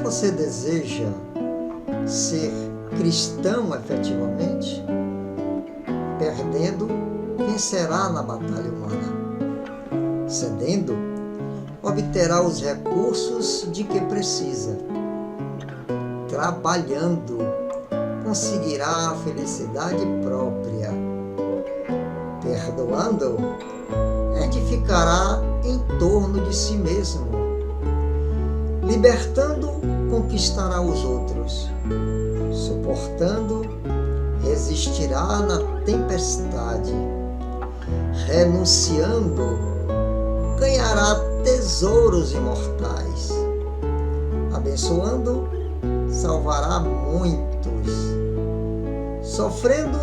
Você deseja ser cristão efetivamente? Perdendo, vencerá na batalha humana. Cedendo, obterá os recursos de que precisa. Trabalhando, conseguirá a felicidade própria. Perdoando, edificará em torno de si mesmo. Libertando, conquistará os outros. Suportando, resistirá na tempestade. Renunciando, ganhará tesouros imortais. Abençoando, salvará muitos. Sofrendo,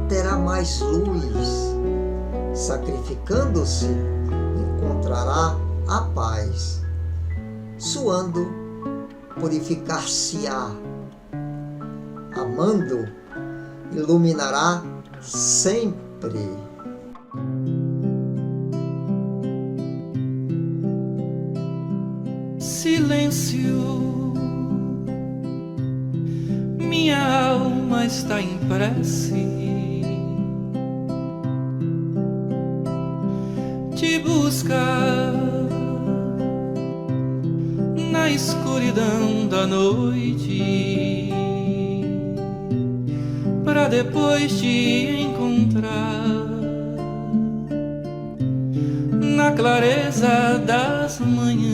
terá mais luz. Sacrificando-se, encontrará a paz. Suando, purificar-se-á. Amando, iluminará sempre. Silêncio, minha alma está em prece. Te buscar na escuridão da noite, pra depois te encontrar na clareza das manhãs.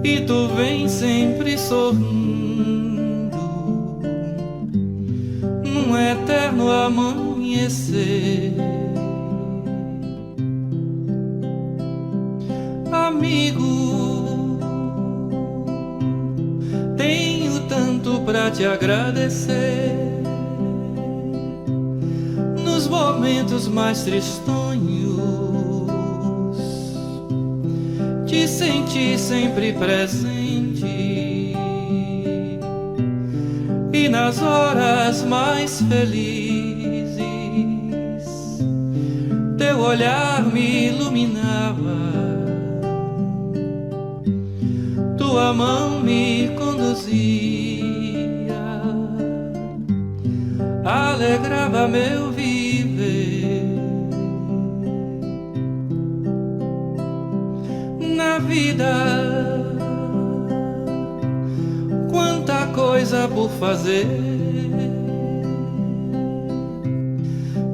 E tu vem sempre sorrindo num eterno amanhecer. Amigo, tenho tanto pra te agradecer. Nos momentos mais tristonhos, te senti sempre presente. E nas horas mais felizes, teu olhar me iluminava. Tua mão me conduzia, alegrava meu viver. Na vida, quanta coisa por fazer,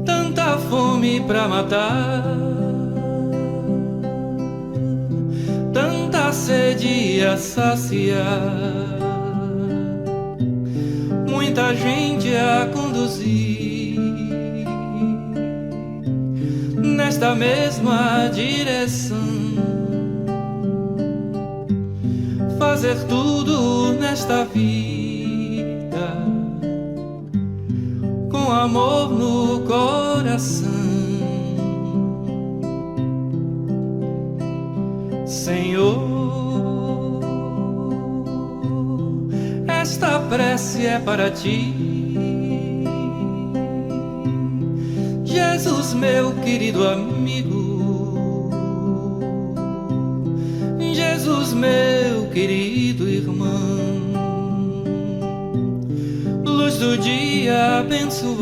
tanta fome pra matar, tanta sede a saciar, muita gente a conduzir nesta mesma direção. Fazer tudo nesta vida com amor no coração. Senhor, esta prece é para ti. Jesus, meu querido amigo, Jesus, meu querido irmão, luz do dia abençoada,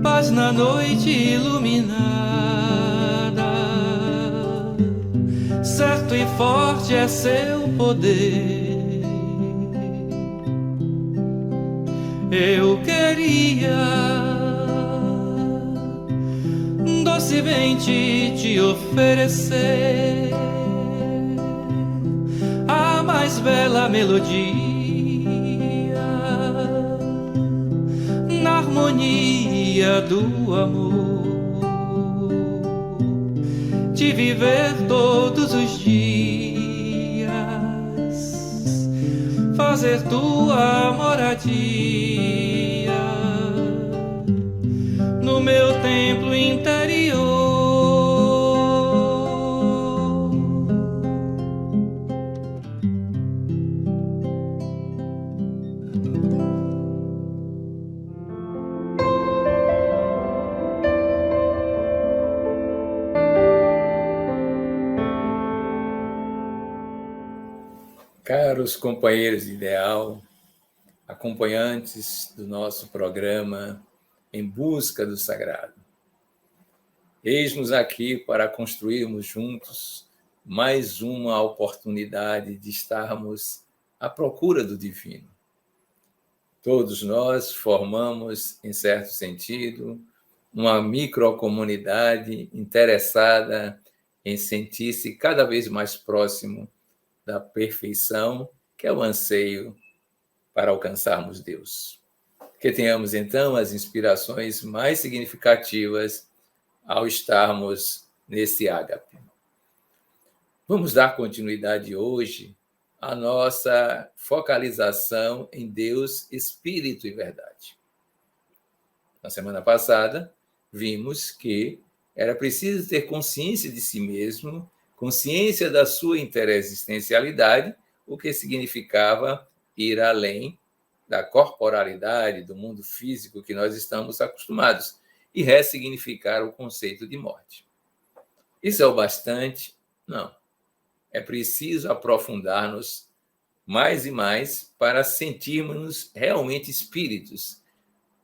paz na noite iluminada, certo e forte é seu poder. Eu queria docemente te oferecer a mais bela melodia, na harmonia do amor, de viver todos os dias, fazer tua moradia no meu templo interior. Caros companheiros de ideal, acompanhantes do nosso programa Em Busca do Sagrado, eis-nos aqui para construirmos juntos mais uma oportunidade de estarmos à procura do divino. Todos nós formamos, em certo sentido, uma microcomunidade interessada em sentir-se cada vez mais próximo da perfeição, que é o anseio para alcançarmos Deus. Que tenhamos, então, as inspirações mais significativas ao estarmos nesse ágape. Vamos dar continuidade hoje à nossa focalização em Deus, Espírito e Verdade. Na semana passada, vimos que era preciso ter consciência de si mesmo, consciência da sua interexistencialidade, o que significava ir além da corporalidade, do mundo físico que nós estamos acostumados, e ressignificar o conceito de morte. Isso é o bastante? Não. É preciso aprofundar-nos mais e mais para sentirmos-nos realmente espíritos,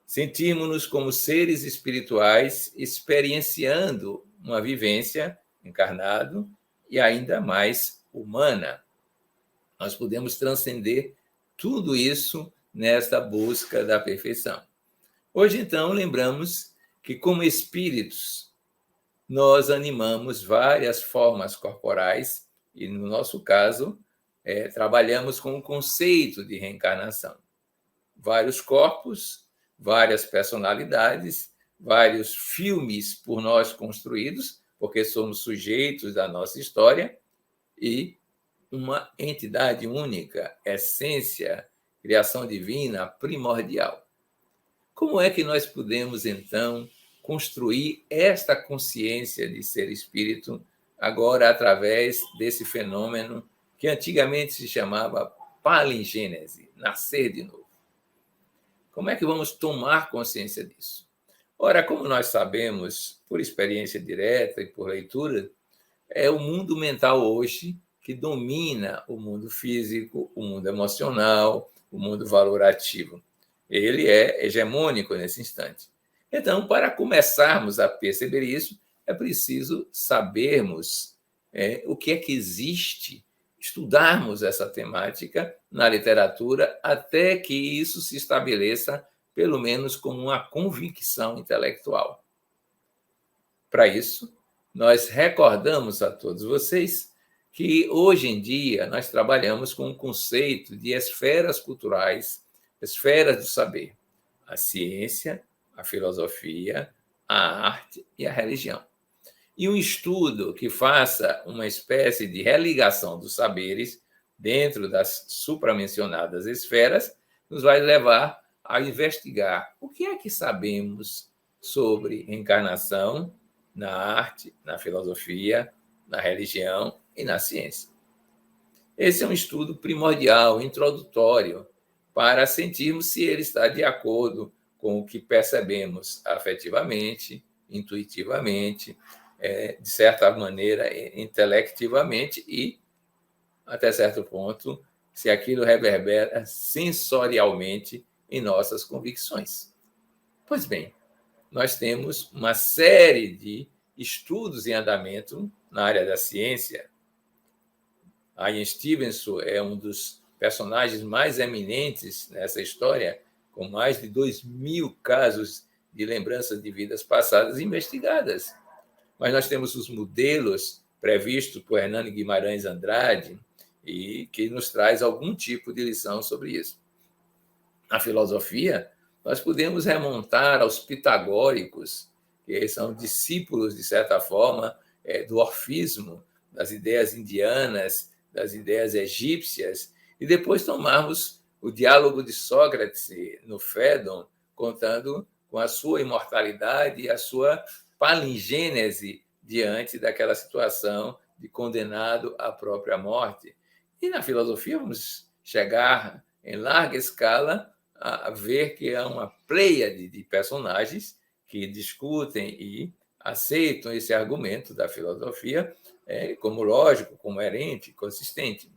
sentirmos-nos como seres espirituais experienciando uma vivência encarnado e ainda mais humana. Nós podemos transcender tudo isso nesta busca da perfeição. Hoje, então, lembramos que, como espíritos, nós animamos várias formas corporais e, no nosso caso, trabalhamos com o conceito de reencarnação. Vários corpos, várias personalidades, vários filmes por nós construídos, porque somos sujeitos da nossa história, e uma entidade única, essência, criação divina primordial. Como é que nós podemos, então, construir esta consciência de ser espírito agora através desse fenômeno que antigamente se chamava palingênese, nascer de novo? Como é que vamos tomar consciência disso? Ora, como nós sabemos, por experiência direta e por leitura, é o mundo mental hoje que domina o mundo físico, o mundo emocional, o mundo valorativo. Ele é hegemônico nesse instante. Então, para começarmos a perceber isso, é preciso sabermos o que é que existe, estudarmos essa temática na literatura até que isso se estabeleça, pelo menos como uma convicção intelectual. Para isso, nós recordamos a todos vocês que, hoje em dia, nós trabalhamos com o conceito de esferas culturais, esferas do saber: a ciência, a filosofia, a arte e a religião. E um estudo que faça uma espécie de religação dos saberes dentro das supramencionadas esferas nos vai levar a investigar o que é que sabemos sobre reencarnação na arte, na filosofia, na religião e na ciência. Esse é um estudo primordial, introdutório, para sentirmos se ele está de acordo com o que percebemos afetivamente, intuitivamente, de certa maneira, intelectivamente e, até certo ponto, se aquilo reverbera sensorialmente em nossas convicções. Pois bem, nós temos uma série de estudos em andamento na área da ciência. Ian Stevenson é um dos personagens mais eminentes nessa história, com mais de 2.000 casos de lembranças de vidas passadas investigadas. Mas nós temos os modelos previstos por Hernani Guimarães Andrade e que nos traz algum tipo de lição sobre isso. Na filosofia, nós podemos remontar aos pitagóricos, que são discípulos, de certa forma, do orfismo, das ideias indianas, das ideias egípcias, e depois tomarmos o diálogo de Sócrates no Fédon, contando com a sua imortalidade e a sua palingênese diante daquela situação de condenado à própria morte. E na filosofia vamos chegar, em larga escala, a ver que há uma pleiade de personagens que discutem e aceitam esse argumento da filosofia como lógico, como coerente, consistente.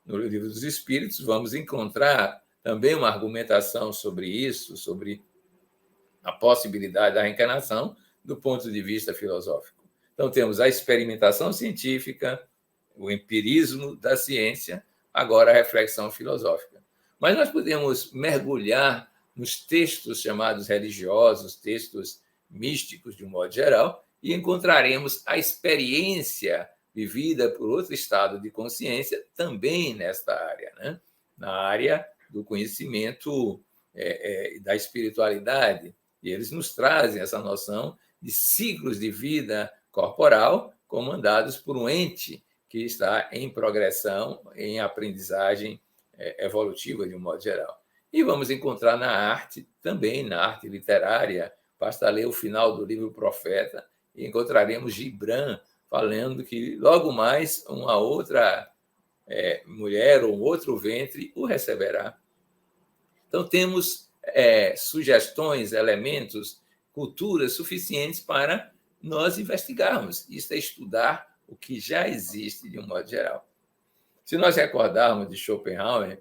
no Livro dos Espíritos, vamos encontrar também uma argumentação sobre isso, sobre a possibilidade da reencarnação do ponto de vista filosófico. Então, temos a experimentação científica, o empirismo da ciência, agora a reflexão filosófica. Mas nós podemos mergulhar nos textos chamados religiosos, textos místicos, de um modo geral, e encontraremos a experiência vivida por outro estado de consciência também nesta área, né? Na área do conhecimento da espiritualidade. E eles nos trazem essa noção de ciclos de vida corporal comandados por um ente que está em progressão, em aprendizagem evolutiva, de um modo geral. E vamos encontrar na arte, também na arte literária, basta ler o final do livro Profeta, e encontraremos Gibran falando que logo mais uma outra mulher ou outro ventre o receberá. Então, temos sugestões, elementos, culturas suficientes para nós investigarmos. Isso é estudar o que já existe de um modo geral. Se nós recordarmos de Schopenhauer,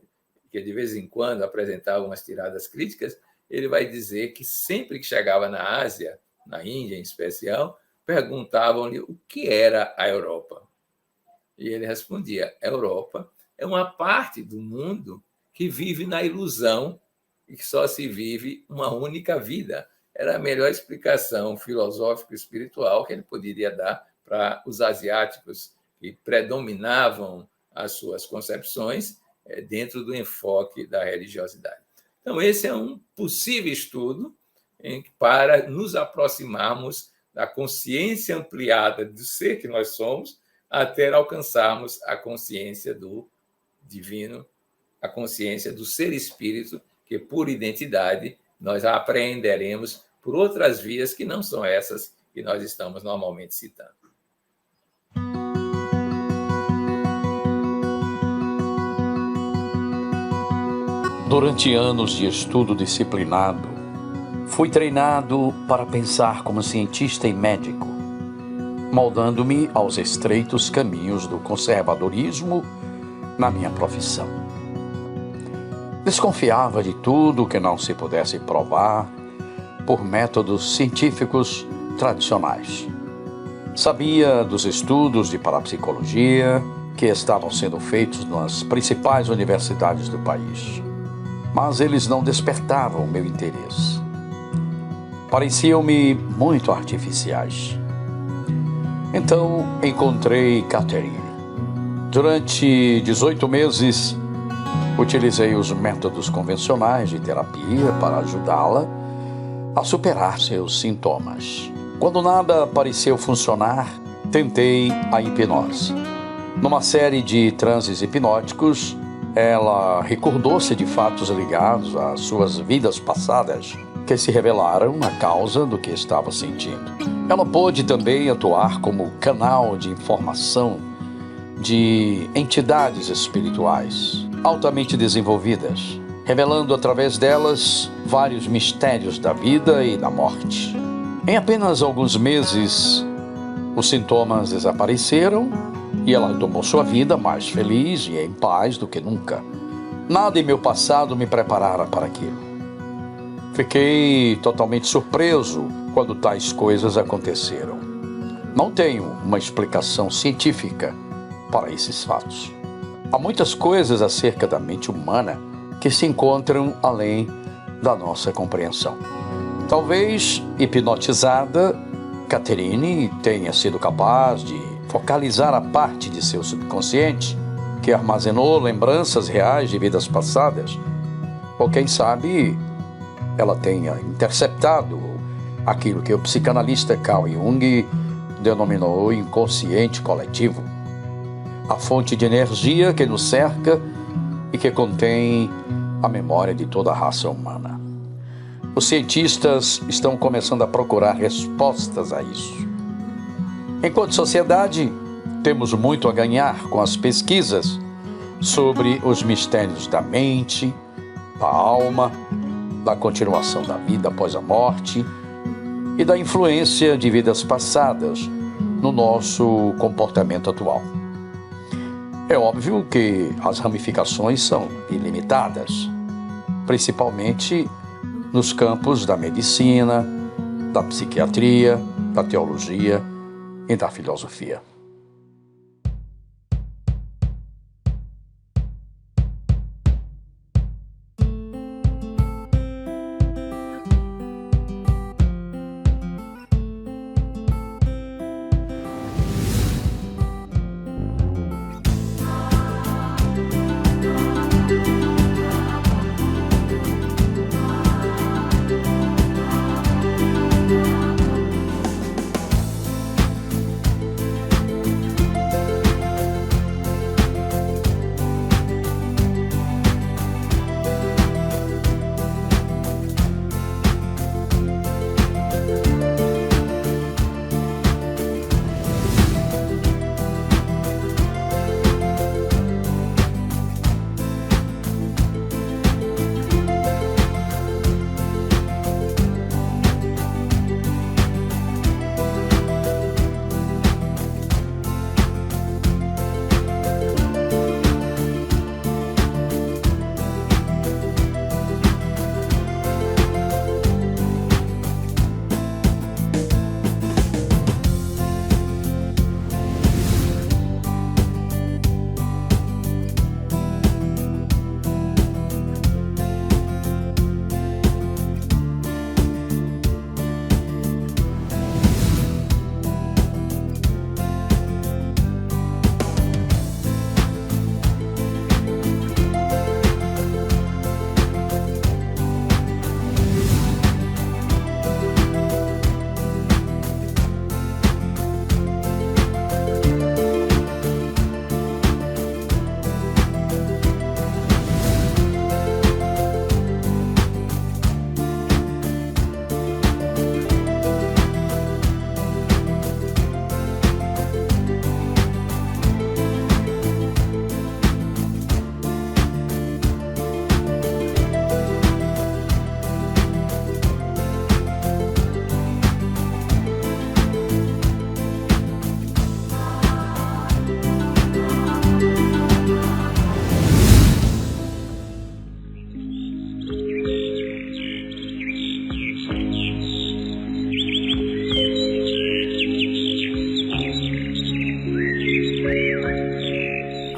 que de vez em quando apresentava umas tiradas críticas, ele vai dizer que sempre que chegava na Ásia, na Índia em especial, perguntavam-lhe o que era a Europa. E ele respondia: a Europa é uma parte do mundo que vive na ilusão e que só se vive uma única vida. Era a melhor explicação filosófico-espiritual que ele poderia dar para os asiáticos que predominavam as suas concepções dentro do enfoque da religiosidade. Então, esse é um possível estudo para nos aproximarmos da consciência ampliada do ser que nós somos, até alcançarmos a consciência do divino, a consciência do ser espírito, que por identidade nós a apreenderemos por outras vias que não são essas que nós estamos normalmente citando. Durante anos de estudo disciplinado, fui treinado para pensar como cientista e médico, moldando-me aos estreitos caminhos do conservadorismo na minha profissão. Desconfiava de tudo que não se pudesse provar por métodos científicos tradicionais. Sabia dos estudos de parapsicologia que estavam sendo feitos nas principais universidades do país, mas eles não despertavam meu interesse. Pareciam-me muito artificiais. Então encontrei Catherine. Durante 18 meses, utilizei os métodos convencionais de terapia para ajudá-la a superar seus sintomas. Quando nada pareceu funcionar, tentei a hipnose. Numa série de transes hipnóticos, ela recordou-se de fatos ligados às suas vidas passadas, que se revelaram a causa do que estava sentindo. Ela pôde também atuar como canal de informação de entidades espirituais altamente desenvolvidas, revelando através delas vários mistérios da vida e da morte. Em apenas alguns meses, os sintomas desapareceram e ela tomou sua vida mais feliz e em paz do que nunca. Nada em meu passado me preparara para aquilo. Fiquei totalmente surpreso quando tais coisas aconteceram. Não tenho uma explicação científica para esses fatos. Há muitas coisas acerca da mente humana que se encontram além da nossa compreensão. Talvez, hipnotizada, Catherine tenha sido capaz de focalizar a parte de seu subconsciente que armazenou lembranças reais de vidas passadas, ou quem sabe ela tenha interceptado aquilo que o psicanalista Carl Jung denominou inconsciente coletivo, a fonte de energia que nos cerca e que contém a memória de toda a raça humana. Os cientistas estão começando a procurar respostas a isso. Enquanto sociedade, temos muito a ganhar com as pesquisas sobre os mistérios da mente, da alma, da continuação da vida após a morte e da influência de vidas passadas no nosso comportamento atual. É óbvio que as ramificações são ilimitadas, principalmente nos campos da medicina, da psiquiatria, da teologia e da filosofia.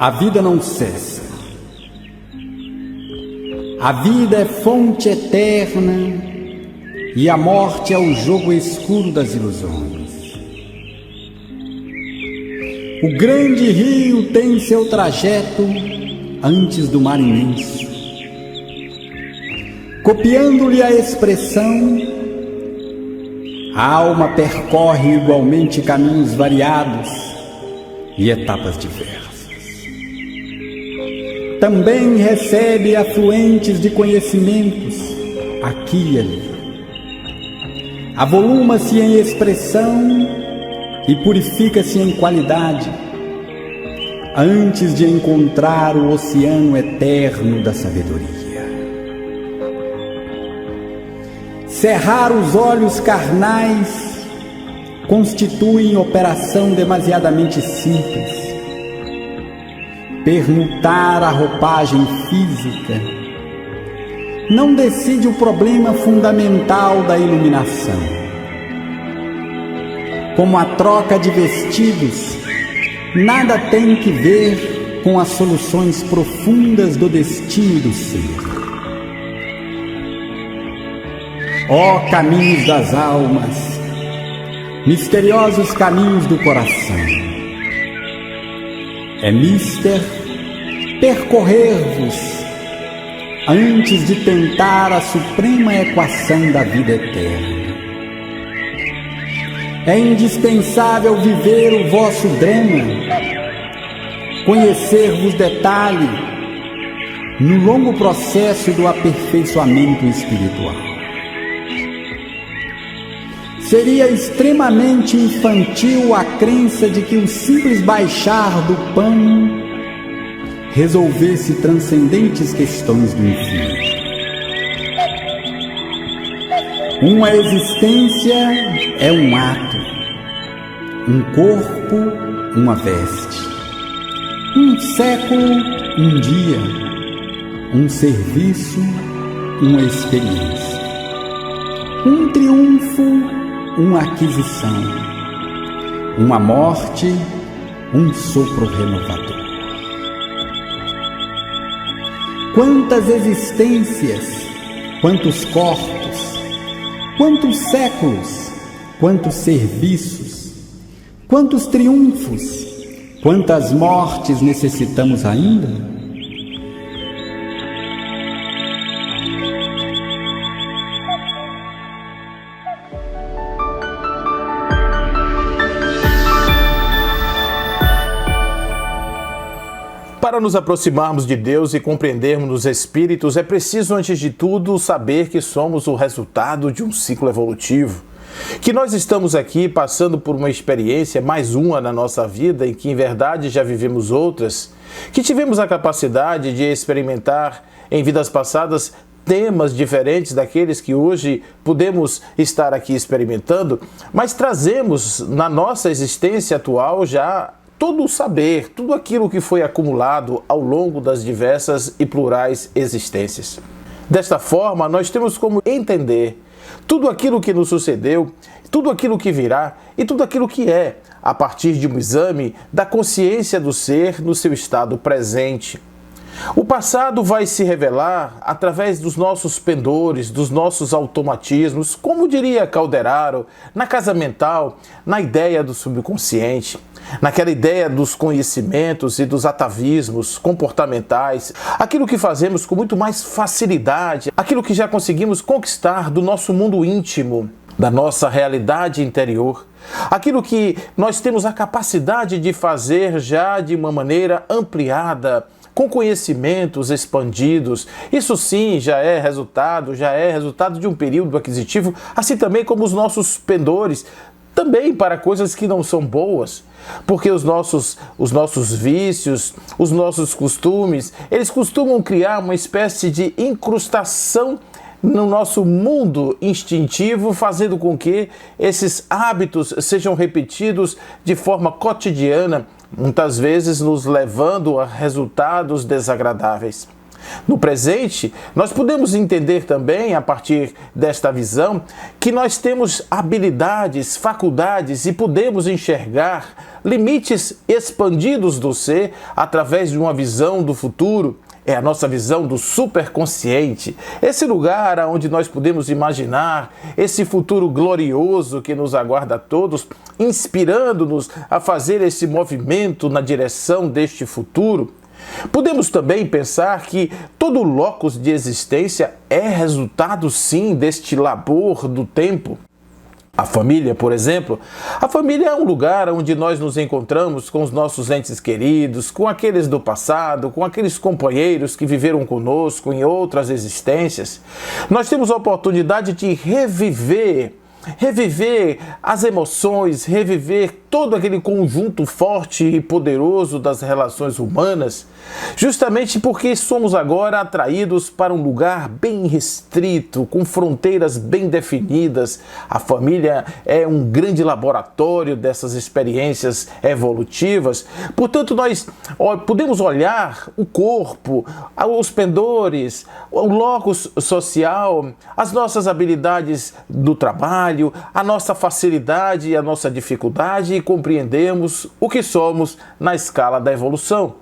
A vida não cessa. A vida é fonte eterna e a morte é o jogo escuro das ilusões. O grande rio tem seu trajeto antes do mar imenso. Copiando-lhe a expressão, a alma percorre igualmente caminhos variados e etapas diversas. Também recebe afluentes de conhecimentos aqui e ali. Avoluma-se em expressão e purifica-se em qualidade, antes de encontrar o oceano eterno da sabedoria. Cerrar os olhos carnais constitui operação demasiadamente simples. Permutar a roupagem física não decide o problema fundamental da iluminação. Como a troca de vestidos, nada tem que ver com as soluções profundas do destino do ser. Ó caminhos das almas, misteriosos caminhos do coração, é mister percorrer-vos antes de tentar a suprema equação da vida eterna. É indispensável viver o vosso drama, conhecer-vos detalhe no longo processo do aperfeiçoamento espiritual. Seria extremamente infantil a crença de que o simples baixar do pano resolvesse transcendentes questões do infinito. Uma existência é um ato, um corpo, uma veste. Um século, um dia. Um serviço, uma experiência. Um triunfo, uma aquisição. Uma morte, um sopro renovador. Quantas existências, quantos corpos, quantos séculos, quantos serviços, quantos triunfos, quantas mortes necessitamos ainda? Para nos aproximarmos de Deus e compreendermos os espíritos, é preciso, antes de tudo, saber que somos o resultado de um ciclo evolutivo. Que nós estamos aqui passando por uma experiência, mais uma na nossa vida, em que em verdade já vivemos outras, que tivemos a capacidade de experimentar em vidas passadas temas diferentes daqueles que hoje podemos estar aqui experimentando, mas trazemos na nossa existência atual já todo o saber, tudo aquilo que foi acumulado ao longo das diversas e plurais existências. Desta forma, nós temos como entender tudo aquilo que nos sucedeu, tudo aquilo que virá e tudo aquilo que é, a partir de um exame da consciência do ser no seu estado presente. O passado vai se revelar através dos nossos pendores, dos nossos automatismos, como diria Calderaro, na casa mental, na ideia do subconsciente, naquela ideia dos conhecimentos e dos atavismos comportamentais, aquilo que fazemos com muito mais facilidade, aquilo que já conseguimos conquistar do nosso mundo íntimo, da nossa realidade interior, aquilo que nós temos a capacidade de fazer já de uma maneira ampliada, com conhecimentos expandidos. Isso sim já é resultado de um período aquisitivo, assim também como os nossos pendores, também para coisas que não são boas, porque os nossos vícios, os nossos costumes, eles costumam criar uma espécie de incrustação no nosso mundo instintivo, fazendo com que esses hábitos sejam repetidos de forma cotidiana, muitas vezes nos levando a resultados desagradáveis. No presente, nós podemos entender também, a partir desta visão, que nós temos habilidades, faculdades e podemos enxergar limites expandidos do ser através de uma visão do futuro. É a nossa visão do superconsciente, esse lugar onde nós podemos imaginar esse futuro glorioso que nos aguarda a todos, inspirando-nos a fazer esse movimento na direção deste futuro. Podemos também pensar que todo locus de existência é resultado, sim, deste labor do tempo. A família, por exemplo, a família é um lugar onde nós nos encontramos com os nossos entes queridos, com aqueles do passado, com aqueles companheiros que viveram conosco em outras existências. Nós temos a oportunidade de reviver as emoções, reviver todo aquele conjunto forte e poderoso das relações humanas, justamente porque somos agora atraídos para um lugar bem restrito, com fronteiras bem definidas. A família é um grande laboratório dessas experiências evolutivas. Portanto, nós podemos olhar o corpo, os pendores, o locus social, as nossas habilidades do trabalho, a nossa facilidade e a nossa dificuldade e compreendermos o que somos na escala da evolução.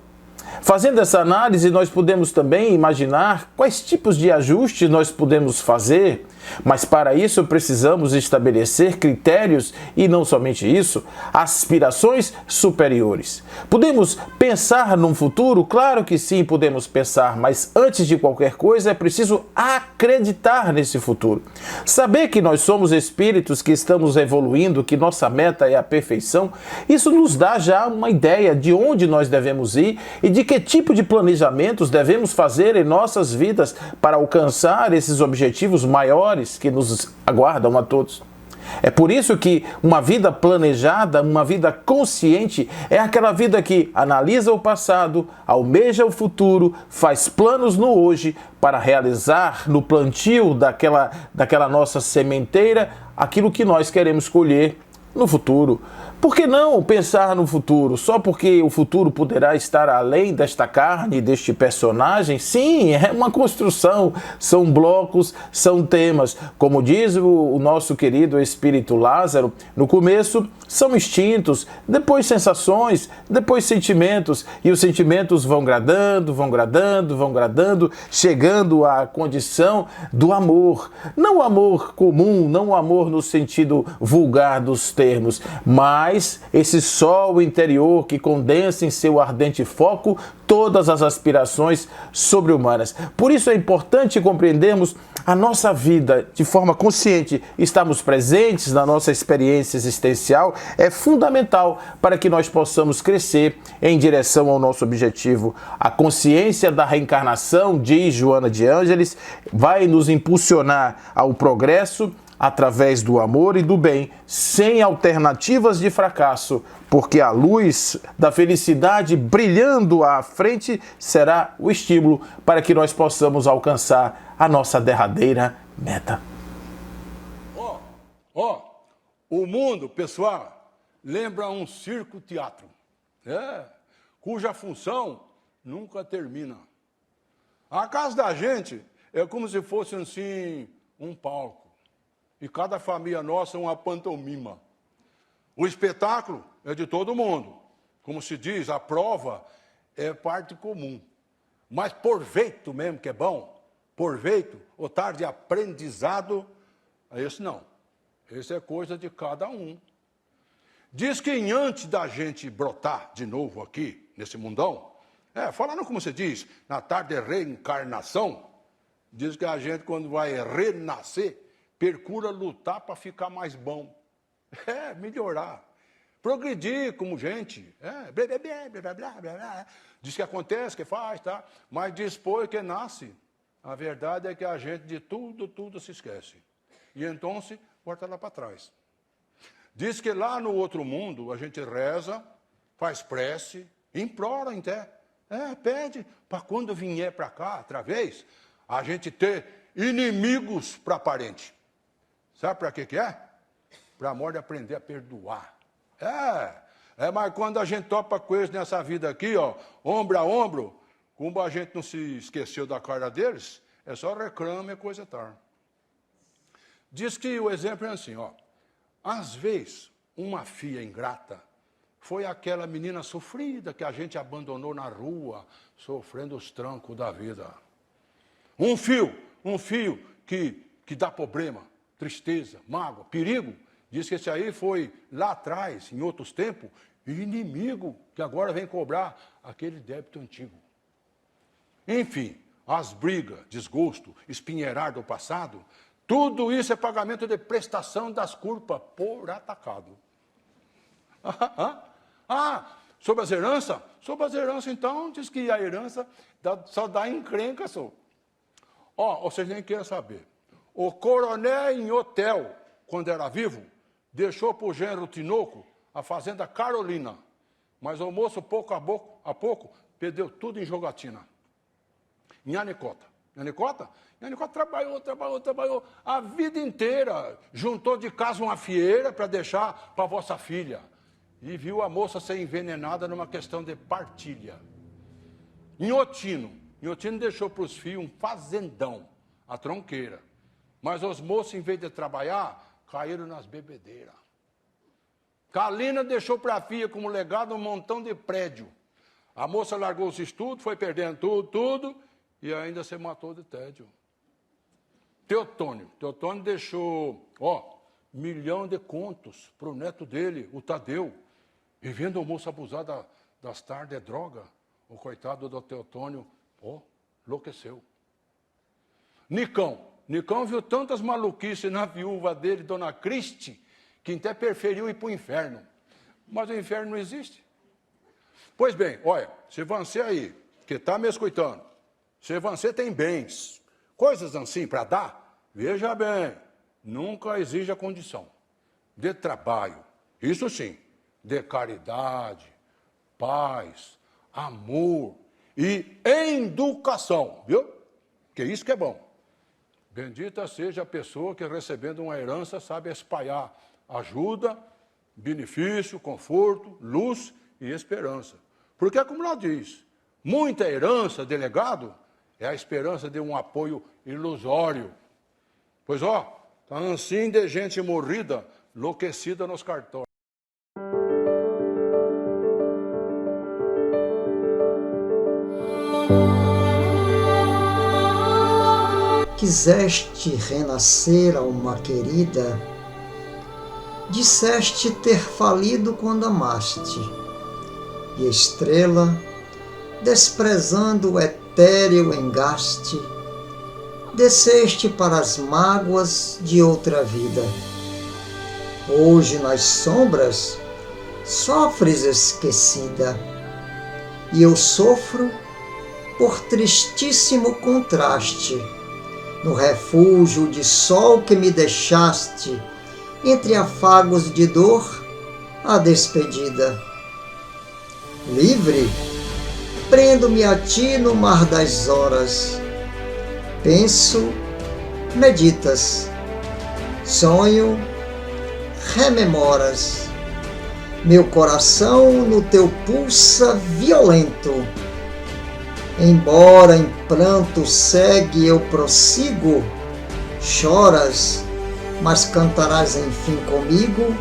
Fazendo essa análise, nós podemos também imaginar quais tipos de ajustes nós podemos fazer, mas para isso precisamos estabelecer critérios e não somente isso, aspirações superiores. Podemos pensar num futuro? Claro que sim, podemos pensar, mas antes de qualquer coisa é preciso acreditar nesse futuro. Saber que nós somos espíritos que estamos evoluindo, que nossa meta é a perfeição, isso nos dá já uma ideia de onde nós devemos ir e de que tipo de planejamentos devemos fazer em nossas vidas para alcançar esses objetivos maiores que nos aguardam a todos. É por isso que uma vida planejada, uma vida consciente, é aquela vida que analisa o passado, almeja o futuro, faz planos no hoje para realizar no plantio daquela nossa sementeira aquilo que nós queremos colher no futuro. Por que não pensar no futuro? Só porque o futuro poderá estar além desta carne, deste personagem? Sim, é uma construção, são blocos, são temas. Como diz o nosso querido Espírito Lázaro, no começo são instintos, depois sensações, depois sentimentos, e os sentimentos vão gradando, chegando à condição do amor. Não o amor comum, não o amor no sentido vulgar dos termos, mas esse sol interior que condensa em seu ardente foco todas as aspirações sobre-humanas. Por isso é importante compreendermos a nossa vida de forma consciente, estarmos presentes na nossa experiência existencial é fundamental para que nós possamos crescer em direção ao nosso objetivo. A consciência da reencarnação, diz Joana de Ângeles, vai nos impulsionar ao progresso através do amor e do bem, sem alternativas de fracasso, porque a luz da felicidade brilhando à frente será o estímulo para que nós possamos alcançar a nossa derradeira meta. O mundo, pessoal, lembra um circo-teatro, cuja função nunca termina. A casa da gente é como se fosse, assim, um palco. E cada família nossa é uma pantomima. O espetáculo é de todo mundo. Como se diz, a prova é parte comum. Mas por jeito mesmo que é bom, por jeito, ou tarde aprendizado, esse não. Esse é coisa de cada um. Diz que antes da gente brotar de novo aqui, nesse mundão, falando como se diz, na tarde de reencarnação, diz que a gente quando vai renascer, procura lutar para ficar mais bom. Melhorar. Progredir como gente. Blá, blá, blá, blá, blá. Diz que acontece, que faz, tá? Mas depois que nasce, a verdade é que a gente de tudo se esquece. E então se volta lá para trás. Diz que lá no outro mundo a gente reza, faz prece, implora até. Pede para quando vier para cá, outra vez, a gente ter inimigos para parente. Sabe para que é? Para a morte aprender a perdoar. Mas quando a gente topa com eles nessa vida aqui, ombro a ombro, como a gente não se esqueceu da cara deles, é só reclame e coisa tal. Diz que o exemplo é assim, às vezes, uma filha ingrata foi aquela menina sofrida que a gente abandonou na rua, sofrendo os trancos da vida. Um fio que dá problema, tristeza, mágoa, perigo. Diz que esse aí foi lá atrás, em outros tempos, inimigo que agora vem cobrar aquele débito antigo. Enfim, as brigas, desgosto, espinheirar do passado, tudo isso é pagamento de prestação das culpas por atacado. Sobre as heranças? Sobre as heranças, então, diz que a herança só dá encrenca, só. Vocês nem querem saber. O coronel em hotel, quando era vivo, deixou para o genro Tinoco a fazenda Carolina. Mas o moço, pouco a pouco, perdeu tudo em jogatina. Em Anicota. Anicota trabalhou a vida inteira. Juntou de casa uma fieira para deixar para vossa filha. E viu a moça ser envenenada numa questão de partilha. Inhotino deixou para os filhos um fazendão, a tronqueira. Mas os moços, em vez de trabalhar, caíram nas bebedeiras. Calina deixou para a filha como legado um montão de prédio. A moça largou os estudos, foi perdendo tudo, e ainda se matou de tédio. Teotônio deixou, 1 milhão de contos para o neto dele, o Tadeu. E vendo o moço abusar das tardes de droga, o coitado do Teotônio, enlouqueceu. Nicão viu tantas maluquices na viúva dele, Dona Cristi, que até preferiu ir para o inferno. Mas o inferno não existe. Pois bem, olha, se você aí, que está me escutando, se você tem bens, coisas assim para dar, veja bem, nunca exija condição de trabalho, isso sim, de caridade, paz, amor e educação, viu? Que isso que é bom. Bendita seja a pessoa que recebendo uma herança sabe espalhar ajuda benefício, conforto, luz e esperança. Porque, como ela diz, muita herança de legado é a esperança de um apoio ilusório. Pois, tá assim de gente morrida, enlouquecida nos cartórios. Quiseste renascer, alma querida, disseste ter falido quando amaste, e estrela, desprezando o etéreo engaste, desceste para as mágoas de outra vida. Hoje nas sombras sofres esquecida, e eu sofro por tristíssimo contraste, no refúgio de sol que me deixaste, entre afagos de dor, a despedida. Livre, prendo-me a ti no mar das horas. Penso, meditas, sonho, rememoras. Meu coração no teu pulsa violento. Embora em pranto segue eu prossigo, choras, mas cantarás enfim comigo,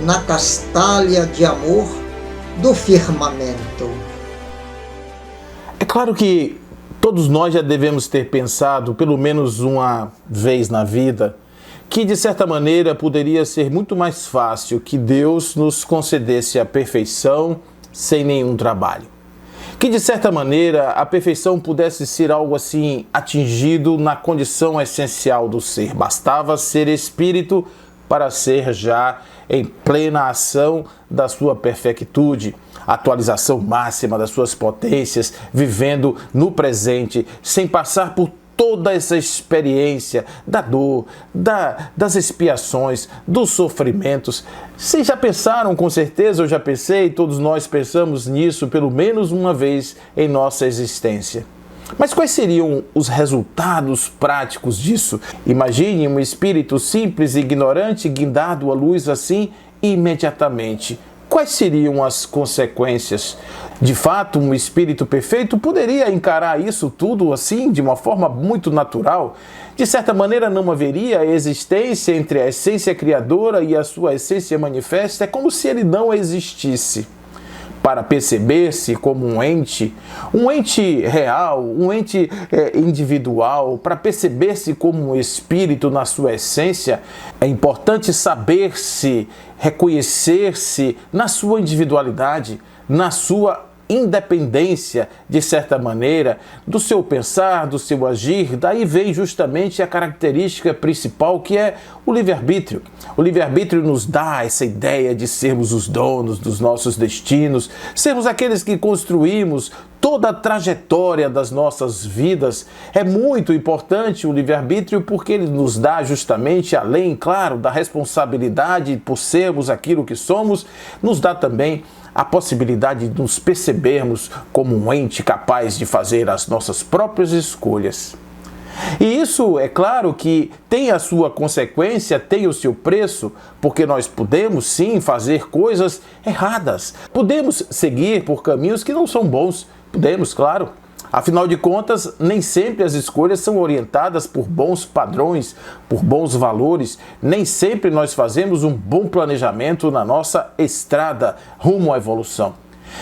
na castalha de amor do firmamento. É claro que todos nós já devemos ter pensado, pelo menos uma vez na vida, que de certa maneira poderia ser muito mais fácil que Deus nos concedesse a perfeição sem nenhum trabalho. Que de certa maneira a perfeição pudesse ser algo assim atingido na condição essencial do ser. Bastava ser espírito para ser já em plena ação da sua perfectude, atualização máxima das suas potências, vivendo no presente, sem passar por toda essa experiência da dor, das expiações, dos sofrimentos. Vocês já pensaram, com certeza eu já pensei, todos nós pensamos nisso pelo menos uma vez em nossa existência. Mas quais seriam os resultados práticos disso? Imagine um espírito simples e ignorante guindado à luz assim imediatamente. Quais seriam as consequências? De fato, um espírito perfeito poderia encarar isso tudo assim, de uma forma muito natural. De certa maneira, não haveria existência entre a essência criadora e a sua essência manifesta. É como se ele não existisse. Para perceber-se como um ente real, um ente individual, para perceber-se como um espírito na sua essência, é importante saber-se, reconhecer-se na sua individualidade, na sua independência, de certa maneira, do seu pensar, do seu agir. Daí vem justamente a característica principal, que é o livre-arbítrio. O livre-arbítrio nos dá essa ideia de sermos os donos dos nossos destinos, sermos aqueles que construímos toda a trajetória das nossas vidas. É muito importante o livre-arbítrio porque ele nos dá justamente, além, claro, da responsabilidade por sermos aquilo que somos, nos dá também a possibilidade de nos percebermos como um ente capaz de fazer as nossas próprias escolhas. E isso, é claro que tem a sua consequência, tem o seu preço, porque nós podemos sim fazer coisas erradas, podemos seguir por caminhos que não são bons, podemos, claro. Afinal de contas, nem sempre as escolhas são orientadas por bons padrões, por bons valores. Nem sempre nós fazemos um bom planejamento na nossa estrada rumo à evolução.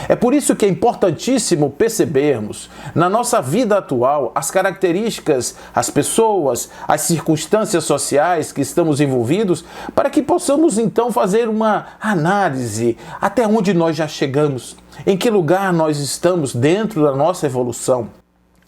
É por isso que é importantíssimo percebermos na nossa vida atual as características, as pessoas, as circunstâncias sociais que estamos envolvidos, para que possamos então fazer uma análise até onde nós já chegamos, em que lugar nós estamos dentro da nossa evolução.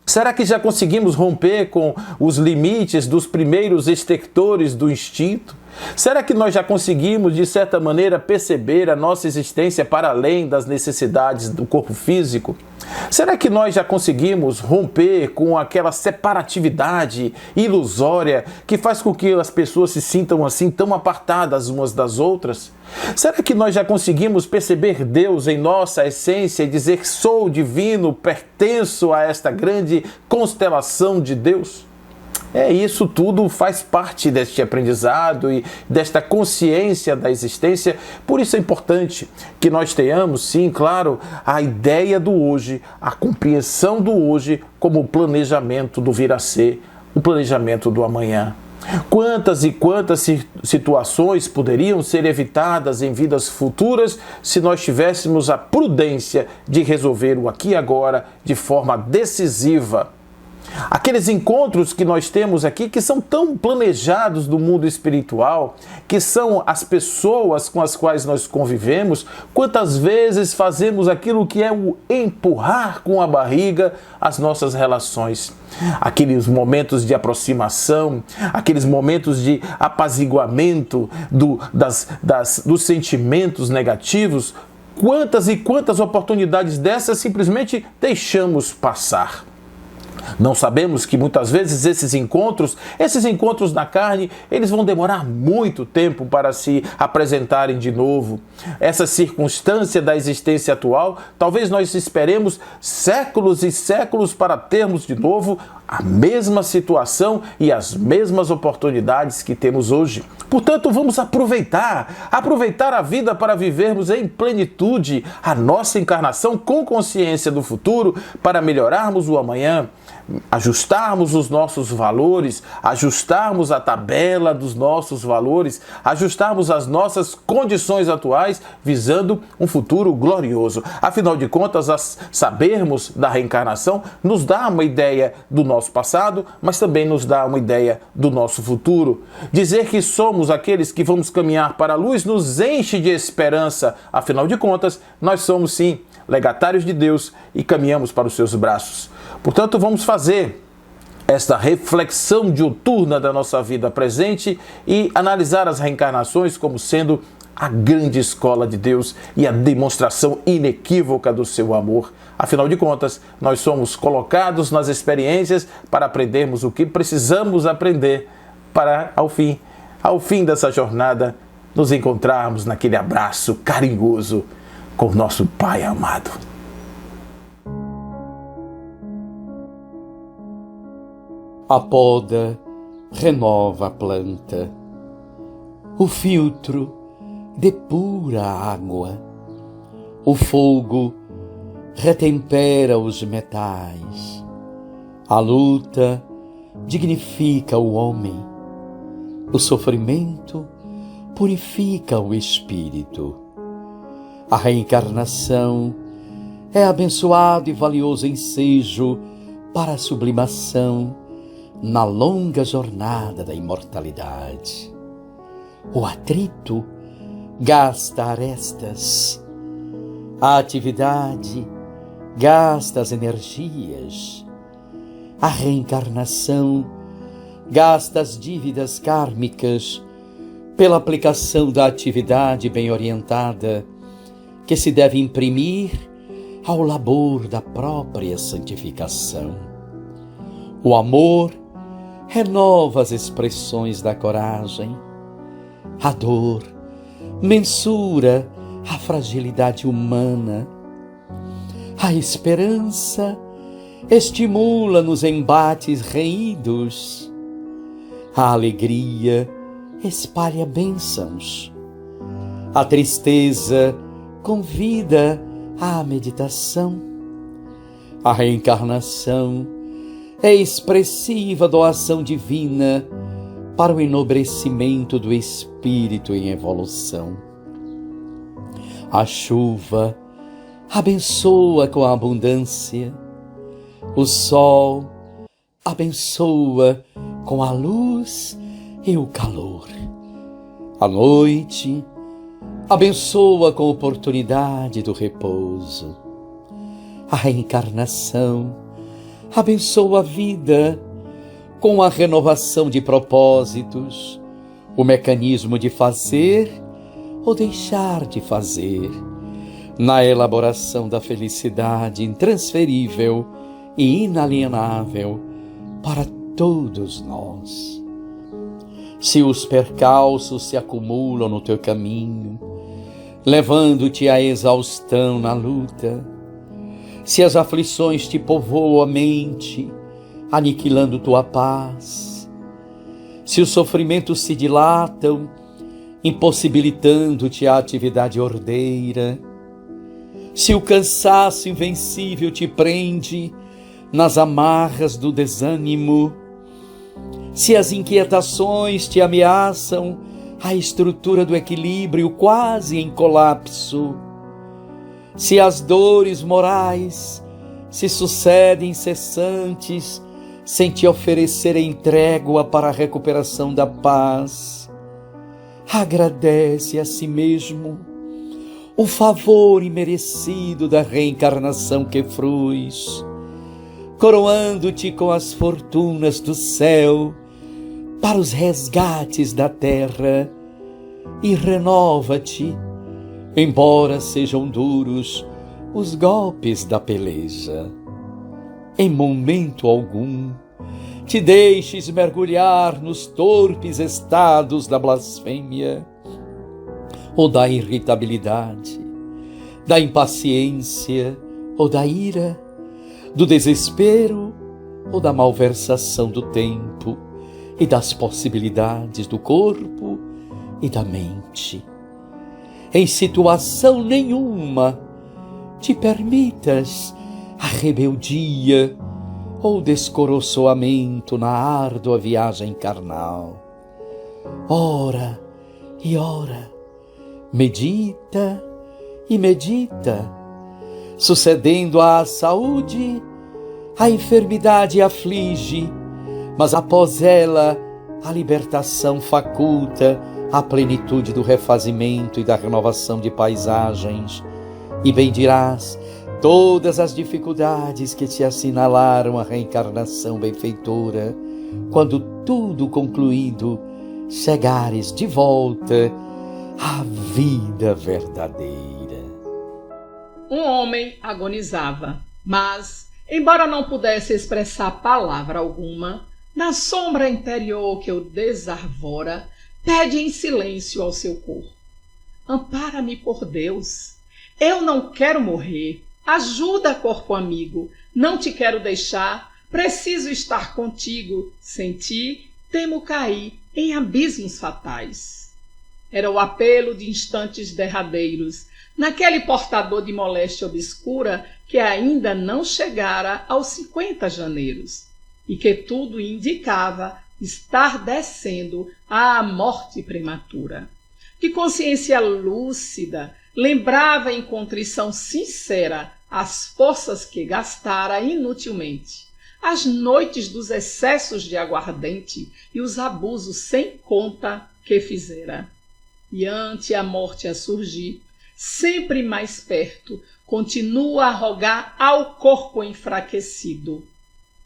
Será que já conseguimos romper com os limites dos primeiros extectores do instinto? Será que nós já conseguimos, de certa maneira, perceber a nossa existência para além das necessidades do corpo físico? Será que nós já conseguimos romper com aquela separatividade ilusória que faz com que as pessoas se sintam assim tão apartadas umas das outras? Será que nós já conseguimos perceber Deus em nossa essência e dizer que sou divino, pertenço a esta grande constelação de Deus? Isso tudo faz parte deste aprendizado e desta consciência da existência. Por isso é importante que nós tenhamos, sim, claro, a ideia do hoje, a compreensão do hoje como o planejamento do vir a ser, o planejamento do amanhã. Quantas e quantas situações poderiam ser evitadas em vidas futuras se nós tivéssemos a prudência de resolver o aqui e agora de forma decisiva. Aqueles encontros que nós temos aqui, que são tão planejados do mundo espiritual, que são as pessoas com as quais nós convivemos, quantas vezes fazemos aquilo que é o empurrar com a barriga as nossas relações. Aqueles momentos de aproximação, aqueles momentos de apaziguamento dos sentimentos negativos, quantas e quantas oportunidades dessas simplesmente deixamos passar. Não sabemos que muitas vezes esses encontros na carne, eles vão demorar muito tempo para se apresentarem de novo. Essa circunstância da existência atual, talvez nós esperemos séculos e séculos para termos de novo a mesma situação e as mesmas oportunidades que temos hoje. Portanto, vamos aproveitar a vida para vivermos em plenitude a nossa encarnação com consciência do futuro, para melhorarmos o amanhã, ajustarmos os nossos valores, ajustarmos a tabela dos nossos valores, ajustarmos as nossas condições atuais, visando um futuro glorioso. Afinal de contas, sabermos da reencarnação nos dá uma ideia do nosso passado, mas também nos dá uma ideia do nosso futuro. Dizer que somos aqueles que vamos caminhar para a luz nos enche de esperança. Afinal de contas, nós somos sim legatários de Deus e caminhamos para os seus braços. Portanto, vamos fazer esta reflexão diuturna da nossa vida presente e analisar as reencarnações como sendo a grande escola de Deus e a demonstração inequívoca do seu amor. Afinal de contas, nós somos colocados nas experiências para aprendermos o que precisamos aprender para, ao fim dessa jornada, nos encontrarmos naquele abraço carinhoso com o nosso Pai amado. A poda renova a planta, o filtro depura a água, o fogo retempera os metais, a luta dignifica o homem, o sofrimento purifica o espírito. A reencarnação é abençoado e valioso ensejo para a sublimação na longa jornada da imortalidade. O atrito gasta arestas, a atividade gasta as energias, a reencarnação gasta as dívidas kármicas pela aplicação da atividade bem orientada que se deve imprimir ao labor da própria santificação. O amor renova as expressões da coragem. A dor mensura a fragilidade humana. A esperança estimula nos embates reídos. A alegria espalha bênçãos. A tristeza convida à meditação. A reencarnação é expressiva doação divina para o enobrecimento do espírito em evolução. A chuva abençoa com a abundância, o sol abençoa com a luz e o calor. A noite abençoa com a oportunidade do repouso. A reencarnação abençoa a vida com a renovação de propósitos, o mecanismo de fazer ou deixar de fazer, na elaboração da felicidade intransferível e inalienável para todos nós. Se os percalços se acumulam no teu caminho, levando-te à exaustão na luta, se as aflições te povoam a mente, aniquilando tua paz, Se os sofrimentos se dilatam, impossibilitando-te a atividade ordeira, se o cansaço invencível te prende nas amarras do desânimo, se as inquietações te ameaçam a estrutura do equilíbrio quase em colapso, se as dores morais se sucedem incessantes sem te oferecerem trégua para a recuperação da paz, agradece a si mesmo o favor imerecido da reencarnação que fruis, coroando-te com as fortunas do céu para os resgates da terra, e renova-te, embora sejam duros os golpes da peleja. Em momento algum te deixes mergulhar nos torpes estados da blasfêmia, ou da irritabilidade, da impaciência ou da ira, do desespero ou da malversação do tempo e das possibilidades do corpo e da mente. Em situação nenhuma te permitas a rebeldia ou descoroçoamento na árdua viagem carnal. Ora e ora, medita e medita, sucedendo à saúde, a enfermidade aflige, mas após ela a libertação faculta a plenitude do refazimento e da renovação de paisagens, e bendirás todas as dificuldades que te assinalaram a reencarnação benfeitora, quando tudo concluído, chegares de volta à vida verdadeira. Um homem agonizava, mas, embora não pudesse expressar palavra alguma, na sombra interior que o desarvora, pede em silêncio ao seu corpo: ampara-me por Deus, eu não quero morrer, ajuda, corpo amigo, não te quero deixar, preciso estar contigo, sem ti temo cair em abismos fatais. Era o apelo de instantes derradeiros, naquele portador de moléstia obscura que ainda não chegara aos 50 janeiros, e que tudo indicava estar descendo à morte prematura. De consciência lúcida, lembrava em contrição sincera as forças que gastara inutilmente, as noites dos excessos de aguardente e os abusos sem conta que fizera. E ante a morte a surgir, sempre mais perto, continua a rogar ao corpo enfraquecido: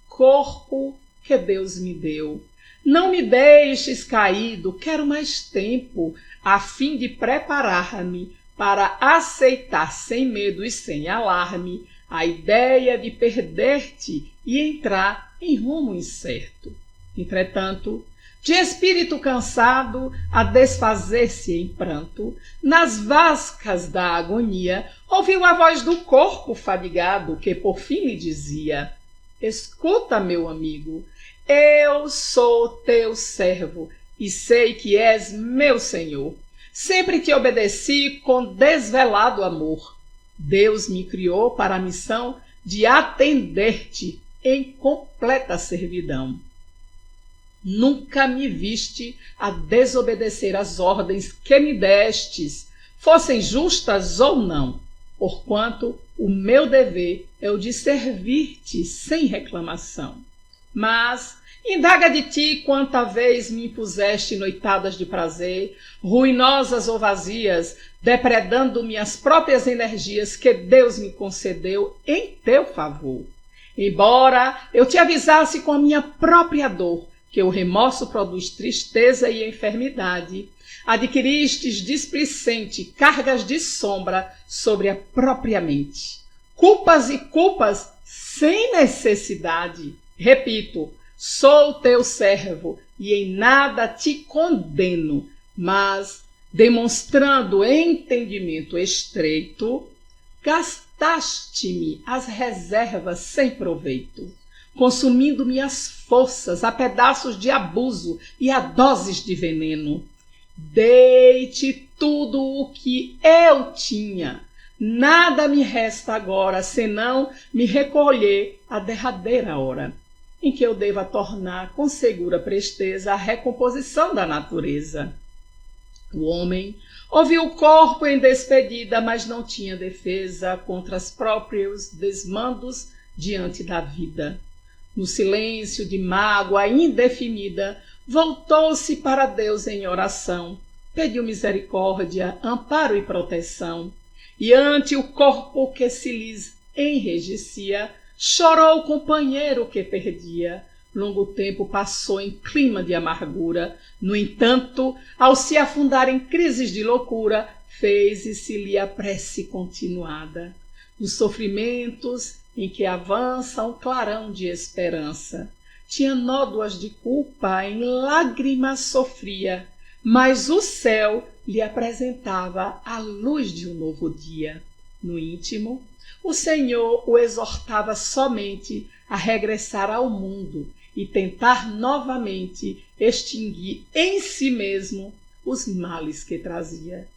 corpo que Deus me deu, não me deixes caído, quero mais tempo, a fim de preparar-me para aceitar sem medo e sem alarme a ideia de perder-te e entrar em rumo incerto. Entretanto, de espírito cansado a desfazer-se em pranto, nas vascas da agonia, ouviu a voz do corpo fadigado que por fim lhe dizia: escuta, meu amigo, eu sou teu servo e sei que és meu senhor. Sempre te obedeci com desvelado amor. Deus me criou para a missão de atender-te em completa servidão. Nunca me viste a desobedecer as ordens que me destes, fossem justas ou não, porquanto o meu dever é o de servir-te sem reclamação. Mas indaga de ti quanta vez me impuseste noitadas de prazer, ruinosas ou vazias, depredando minhas próprias energias que Deus me concedeu em teu favor. Embora eu te avisasse com a minha própria dor, que o remorso produz tristeza e enfermidade, adquiristes displicente cargas de sombra sobre a própria mente. Culpas e culpas sem necessidade. Repito, sou teu servo e em nada te condeno, mas, demonstrando entendimento estreito, gastaste-me as reservas sem proveito. consumindo minhas forças a pedaços de abuso e a doses de veneno. Dei-te tudo o que eu tinha. Nada me resta agora, senão me recolher à derradeira hora, em que eu deva tornar com segura presteza a recomposição da natureza. O homem ouviu o corpo em despedida, mas não tinha defesa contra os próprios desmandos diante da vida. No silêncio de mágoa indefinida, voltou-se para Deus em oração, pediu misericórdia, amparo e proteção. E ante o corpo que se lhes enrijecia, chorou o companheiro que perdia. Longo tempo passou em clima de amargura. No entanto, ao se afundar em crises de loucura, fez-se-lhe a prece continuada. Nos sofrimentos em que avança um clarão de esperança. Tinha nódoas de culpa, em lágrimas sofria, mas o céu lhe apresentava a luz de um novo dia. No íntimo, o Senhor o exortava somente a regressar ao mundo e tentar novamente extinguir em si mesmo os males que trazia.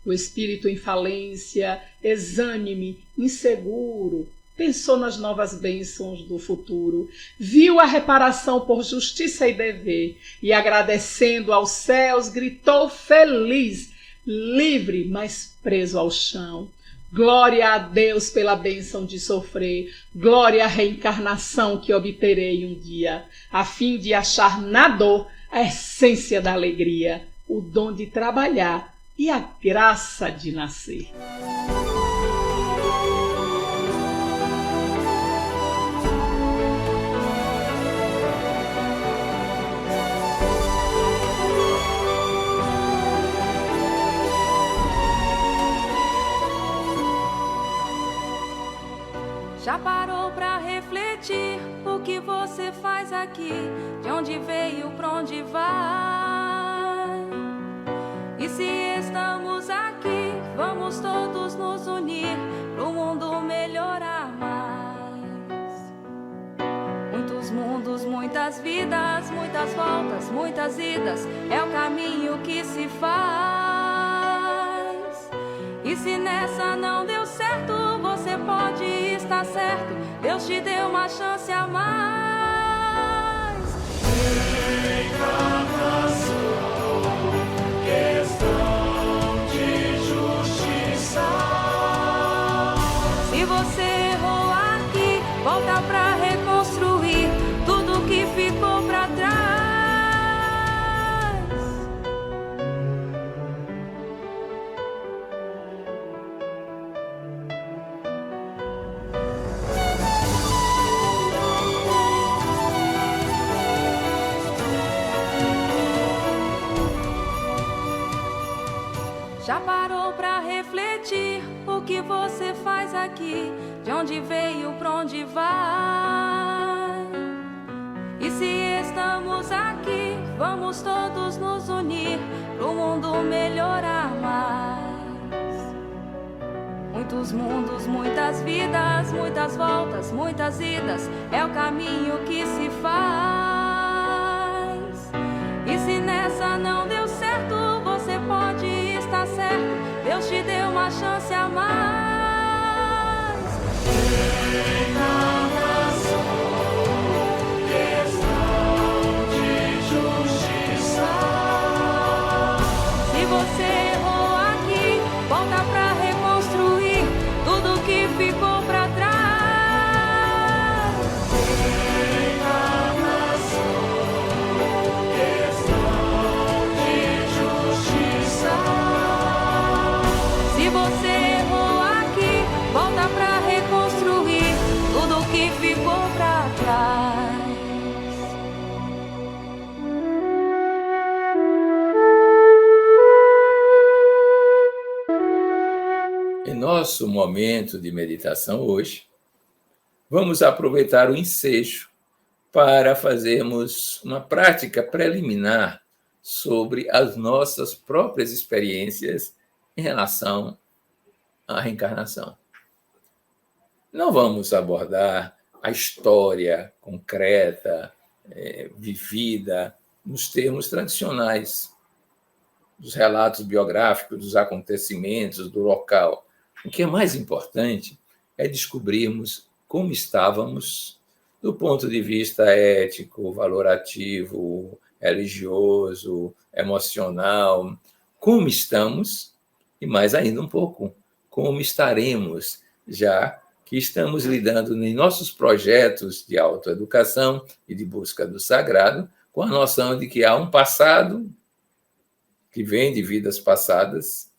O espírito em falência, exânime, inseguro, pensou nas novas bênçãos do futuro, viu a reparação por justiça e dever, e agradecendo aos céus, gritou feliz, livre, mas preso ao chão. Glória a Deus pela bênção de sofrer, glória à reencarnação que obterei um dia, a fim de achar na dor a essência da alegria, o dom de trabalhar e a graça de nascer. Já parou pra refletir o que você faz aqui? De onde veio, pra onde vai? E se estamos aqui, vamos todos nos unir pro mundo melhorar mais. Muitos mundos, muitas vidas, muitas voltas, muitas idas, é o caminho que se faz. E se nessa não deu certo, você pode estar certo, Deus te deu uma chance a mais. Reencarnação, questão de justiça. Se você errou aqui, volta pra reconstruir tudo que ficou pra trás. Já parou pra refletir o que você faz aqui? De onde veio, pra onde vai? E se estamos aqui, vamos todos nos unir pro mundo melhorar mais. Muitos mundos, muitas vidas, muitas voltas, muitas idas, é o caminho que se faz. E se nessa não deu certo, você pode estar certo, Deus te deu uma chance a mais. Reencarnação, questão de justiça. Se você errou aqui, volta pra reconstruir tudo que ficou pra trás. Em nosso momento de meditação hoje, vamos aproveitar o ensejo para fazermos uma prática preliminar sobre as nossas próprias experiências em relação à reencarnação. Não vamos abordar a história concreta, vivida, nos termos tradicionais, dos relatos biográficos, dos acontecimentos, do local. O que é mais importante é descobrirmos como estávamos do ponto de vista ético, valorativo, religioso, emocional, como estamos e, mais ainda um pouco, como estaremos, já que estamos lidando em nossos projetos de autoeducação e de busca do sagrado com a noção de que há um passado que vem de vidas passadas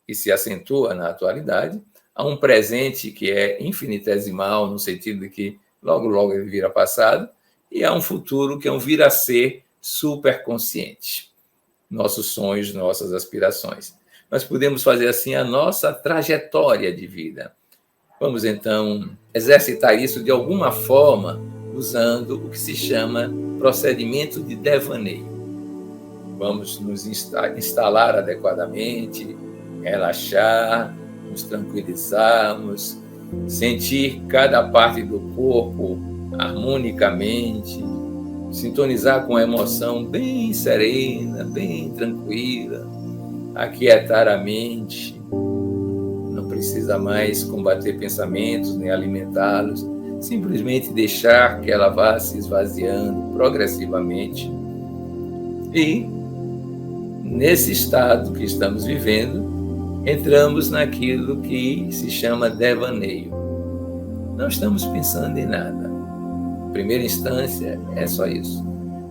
e se acentua na atualidade, há um presente que é infinitesimal, no sentido de que logo, logo ele vira passado, e há um futuro que é um vir a ser superconsciente. Nossos sonhos, nossas aspirações. Nós podemos fazer assim a nossa trajetória de vida. Vamos, então, exercitar isso de alguma forma, usando o que se chama procedimento de devaneio. Vamos nos instalar adequadamente, relaxar, nos tranquilizarmos, sentir cada parte do corpo harmonicamente, sintonizar com a emoção bem serena, bem tranquila, aquietar a mente. Não precisa mais combater pensamentos nem alimentá-los, simplesmente deixar que ela vá se esvaziando progressivamente. E, nesse estado que estamos vivendo, entramos naquilo que se chama devaneio. Não estamos pensando em nada. Em primeira instância, é só isso.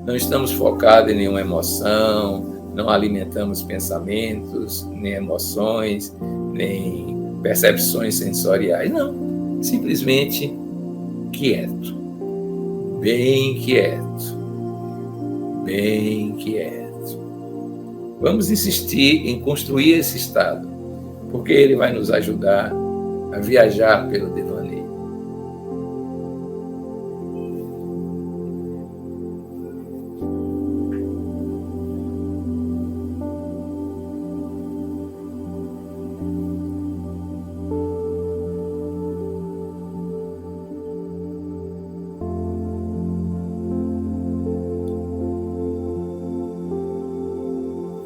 Não estamos focados em nenhuma emoção, não alimentamos pensamentos, nem emoções, nem percepções sensoriais. Não. Simplesmente quieto. Bem quieto. Bem quieto. Vamos insistir em construir esse estado, porque ele vai nos ajudar a viajar pelo devaneio.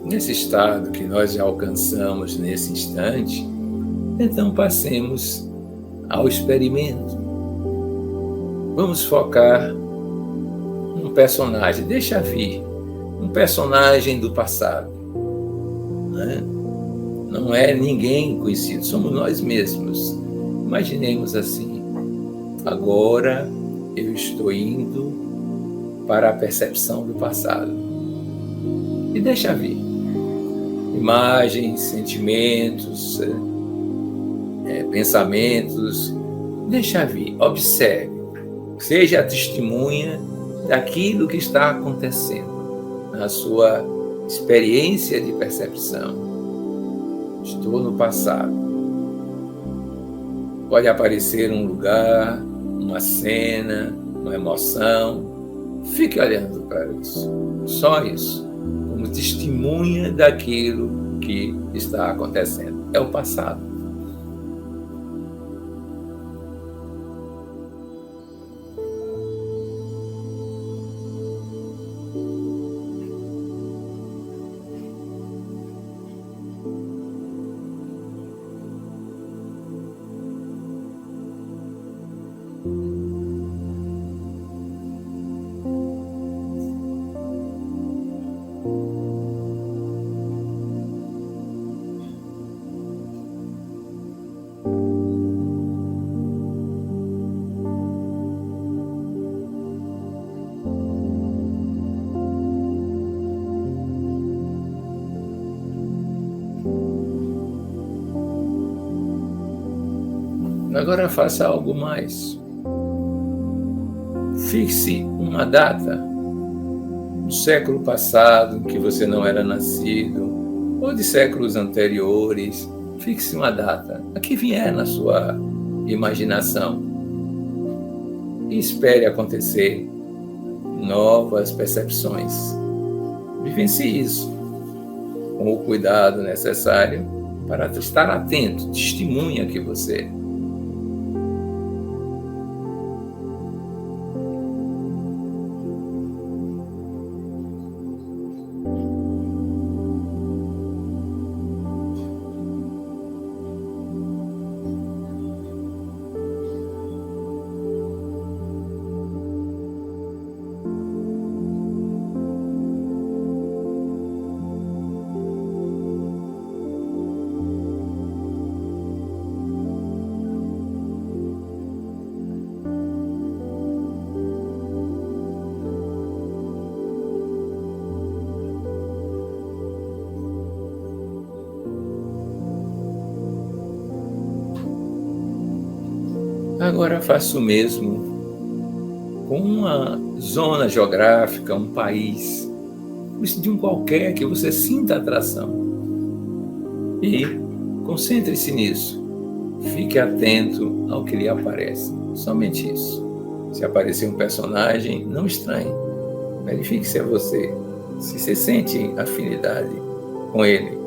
Nesse estado que nós já alcançamos nesse instante, então passemos ao experimento. Vamos focar num personagem, deixa vir, um personagem do passado. Não é ninguém conhecido, somos nós mesmos. Imaginemos assim, agora eu estou indo para a percepção do passado. E deixa vir. Imagens, sentimentos, pensamentos, deixa vir, observe, seja a testemunha daquilo que está acontecendo na sua experiência de percepção. Estou no passado. Pode aparecer um lugar, uma cena, uma emoção. Fique olhando para isso, só isso. Como testemunha daquilo que está acontecendo. É o passado. Agora faça algo mais. Fixe uma data, do século passado, em que você não era nascido, ou de séculos anteriores. Fixe uma data, a que vier na sua imaginação. E espere acontecer novas percepções. Vivencie isso com o cuidado necessário para estar atento, testemunha que você Agora faça o mesmo com uma zona geográfica, um país, de um qualquer que você sinta atração. E concentre-se nisso. Fique atento ao que lhe aparece. Somente isso. Se aparecer um personagem, não estranhe. Verifique se é você. Se você sente afinidade com ele.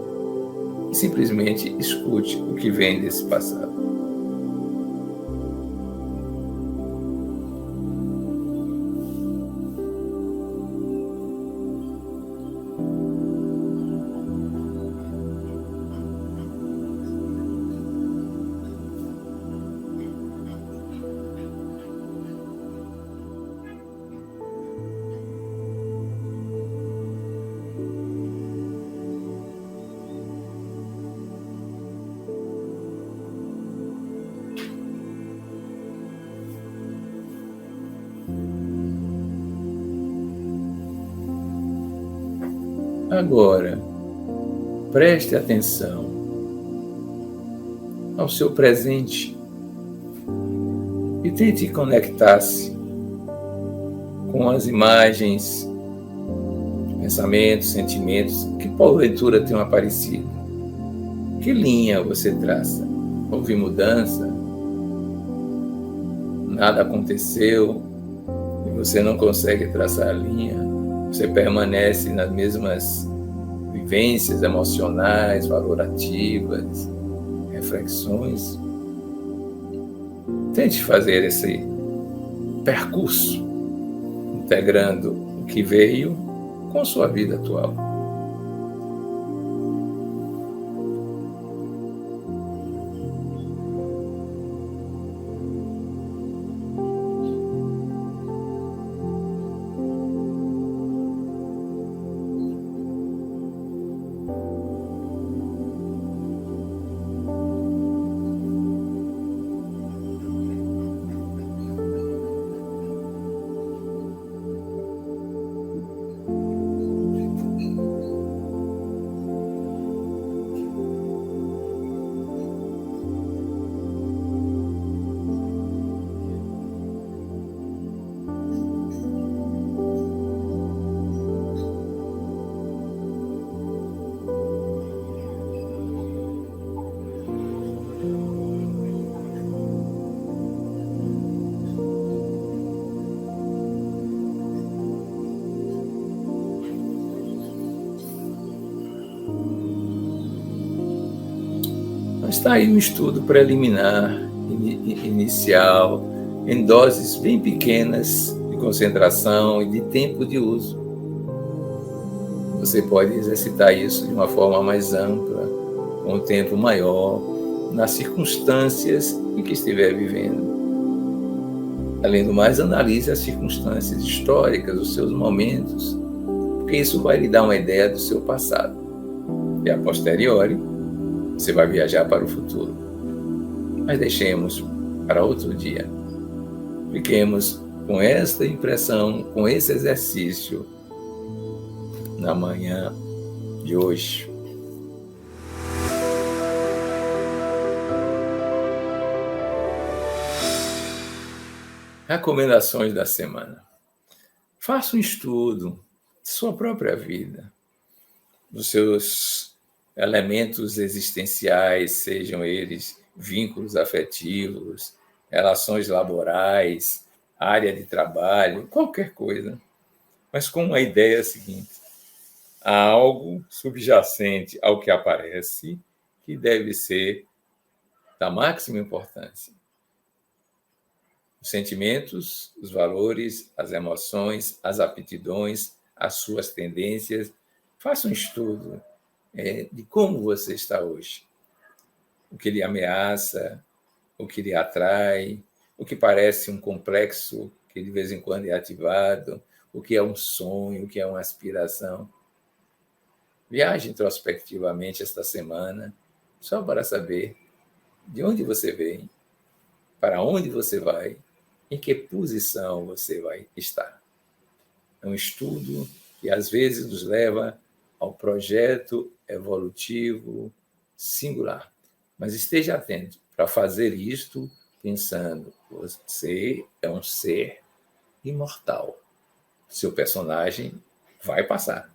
E simplesmente escute o que vem desse passado. Agora, preste atenção ao seu presente e tente conectar-se com as imagens, pensamentos, sentimentos que porventura tenham aparecido. Que linha você traça? Houve mudança? Nada aconteceu e você não consegue traçar a linha? Você permanece nas mesmas vivências emocionais, valorativas, reflexões? Tente fazer esse percurso, integrando o que veio com sua vida atual. Está aí um estudo preliminar, inicial, em doses bem pequenas de concentração e de tempo de uso. Você pode exercitar isso de uma forma mais ampla, com um tempo maior, nas circunstâncias em que estiver vivendo. Além do mais, analise as circunstâncias históricas, os seus momentos, porque isso vai lhe dar uma ideia do seu passado. E a posteriori, você vai viajar para o futuro. Mas deixemos para outro dia. Fiquemos com esta impressão, com esse exercício na manhã de hoje. Recomendações da semana. Faça um estudo de sua própria vida, dos seus elementos existenciais, sejam eles vínculos afetivos, relações laborais, área de trabalho, qualquer coisa. Mas com a ideia seguinte: há algo subjacente ao que aparece que deve ser da máxima importância. Os sentimentos, os valores, as emoções, as aptidões, as suas tendências. Faça um estudo de como você está hoje. O que lhe ameaça, o que lhe atrai, o que parece um complexo que de vez em quando é ativado, o que é um sonho, o que é uma aspiração. Viaje introspectivamente esta semana, só para saber de onde você vem, para onde você vai, em que posição você vai estar. É um estudo que às vezes nos leva ao projeto evolutivo singular. Mas esteja atento para fazer isto pensando, você é um ser imortal. Seu personagem vai passar,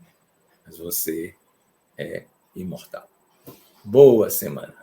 mas você é imortal. Boa semana.